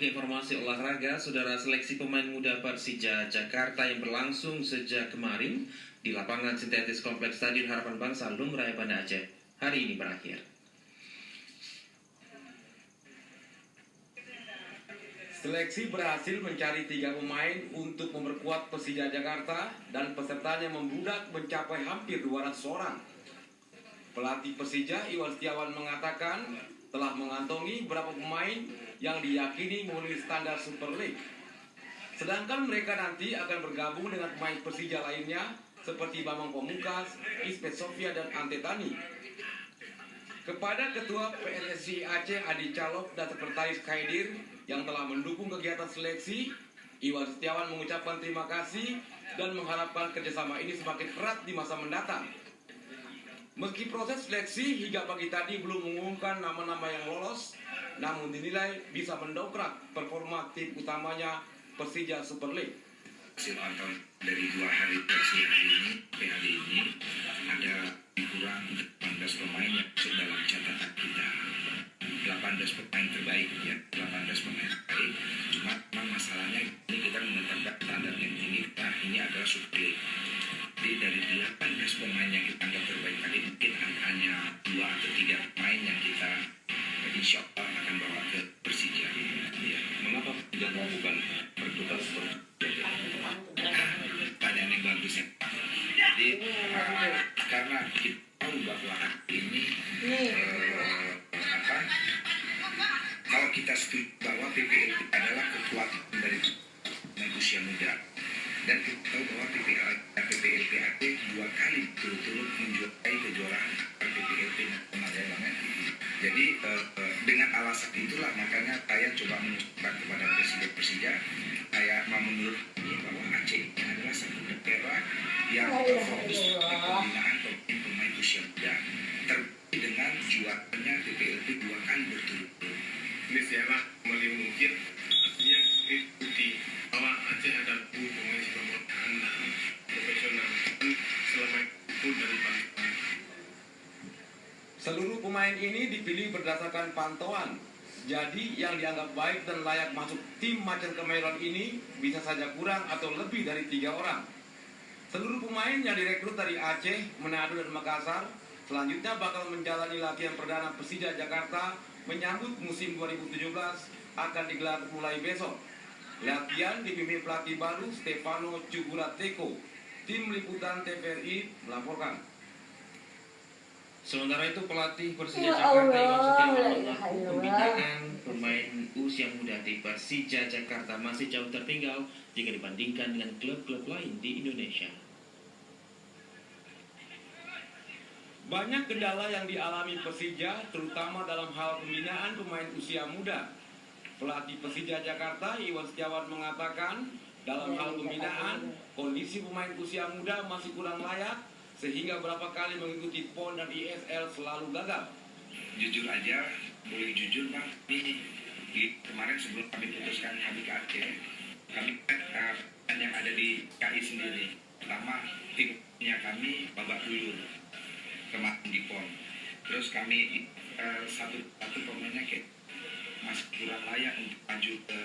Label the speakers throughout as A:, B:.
A: ke informasi olahraga, saudara. Seleksi pemain muda Persija Jakarta yang berlangsung sejak kemarin di lapangan sintetis Kompleks Stadion Harapan Bangsa, Lumraya, Banda Aceh, hari ini berakhir.
B: Seleksi berhasil mencari 3 pemain untuk memperkuat Persija Jakarta dan pesertanya membludak mencapai hampir 200 orang. Pelatih Persija Iwan Setiawan mengatakan telah mengantongi beberapa pemain yang diyakini memenuhi standar Super League. Sedangkan mereka nanti akan bergabung dengan pemain Persija lainnya seperti Bambang Pamungkas, Ismet Sofia, dan Ante Tani. Kepada Ketua PSSI Aceh Adi Calok dan Sekretaris Khaidir yang telah mendukung kegiatan seleksi, Iwan Setiawan mengucapkan terima kasih dan mengharapkan kerjasama ini semakin erat di masa mendatang. Meski proses seleksi hingga pagi tadi belum mengumumkan nama-nama yang lolos, namun dinilai bisa mendongkrak performa tim utamanya Persija Super League.
C: Hasil pantauan dari 2 hari seleksi hari ini, hari ini ada kurang 18 pemain yang masuk dalam catatan kita. 18 pemain terbaik ya, 18 pemain terbaik. Cuma masalahnya ini kita menetapkan standar yang tinggi, nah ini adalah Super League. Jadi dari 18 pemain yang kita anggap terbaik tadi, mungkin hanya 2 atau 3 pemain yang kita insya Allah akan bawa ke Persija. Ya.
B: Mengapa tidak melakukan pertukaran seperti itu?
C: Pertanyaan yang bagus ya. Jadi karena kita tahu bahwa ini kalau kita setuju bahwa PPLP adalah kekuatan dari usia muda, dan kita tahu bahwa PPLP Aceh 2 kali berturut-turut menjuarai kejuaraan PPLP nasional ya Bang. Jadi dengan alasan itulah makanya saya coba mengusulkan kepada Presiden Persija, saya menurut ini bahwa Aceh ini adalah satu daerah yang fokus di pembinaan pemain usia muda, terbukti dengan juaranya PPLP 2 kali berturut-turut.
D: Ini siapa paling mungkin artinya ikuti bahwa Aceh ada pemain sepak bola anak profesional selama itu dari pantauan.
B: Seluruh pemain ini dipilih berdasarkan pantauan. Jadi yang dianggap baik dan layak masuk tim Macan Kemayoran ini bisa saja kurang atau lebih dari 3 orang. Seluruh pemain yang direkrut dari Aceh, Manado, dan Makassar selanjutnya bakal menjalani latihan perdana Persija Jakarta menyambut musim 2017 akan digelar mulai besok. Latihan dipimpin pelatih baru Stefano Cugurateko. Tim Liputan TVRI melaporkan.
A: Sementara itu, pelatih Persija Jakarta Iwan Setiawan mengaku pembinaan pemain usia muda di Persija Jakarta masih jauh tertinggal jika dibandingkan dengan klub-klub lain di Indonesia.
B: Banyak kendala yang dialami Persija, terutama dalam hal pembinaan pemain usia muda. Pelatih Persija Jakarta Iwan Setiawan mengatakan, dalam hal pembinaan, kondisi pemain usia muda masih kurang layak, sehingga berapa kali mengikuti PON dan ISL selalu gagal.
C: Jujur aja, boleh jujur Bang, ini kemarin sebelum kami putuskan kami ke Aceh, kami yang ada di KI sendiri. Pertama, timnya kami babak belur kemarin di PON. Terus kami satu pemainnya kayak masih kurang layak untuk maju ke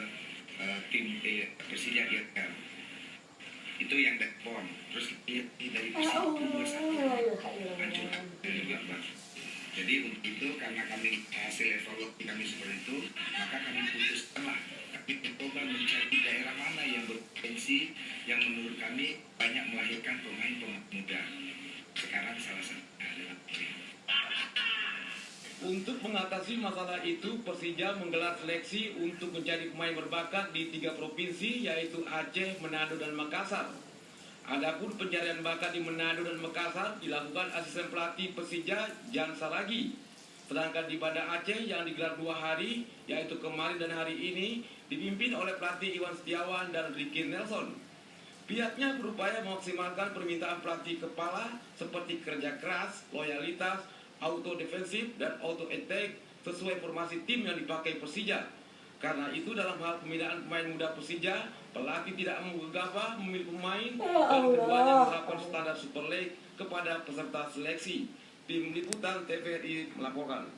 C: tim Persija IRL. Itu yang dari PON. Terus dari Persija 21 hancur juga Bang. Jadi untuk itu karena kami hasil evaluasi kami seperti itu, maka kami putuskanlah kami mencoba mencari daerah mana yang berpotensi yang menurut kami banyak melahirkan pemain-pemain muda. Sekarang salah satunya adalah ini.
B: Untuk mengatasi masalah itu, Persija menggelar seleksi untuk mencari pemain berbakat di 3 provinsi, yaitu Aceh, Manado, dan Makassar. Adapun pencarian bakat di Manado dan Makassar dilakukan asisten pelatih Persija Jan Saragi. Sedangkan di Banda Aceh yang digelar 2 hari, yaitu kemarin dan hari ini, dipimpin oleh pelatih Iwan Setiawan dan Ricky Nelson. Pihaknya berupaya memaksimalkan permintaan pelatih kepala seperti kerja keras, loyalitas, auto defensif, dan auto attack sesuai formasi tim yang dipakai Persija. Karena itu dalam hal pembinaan pemain muda Persija, pelatih tidak menggabah memilih pemain dan keduanya menerapkan standar Super League kepada peserta seleksi. Tim Liputan TVRI melaporkan.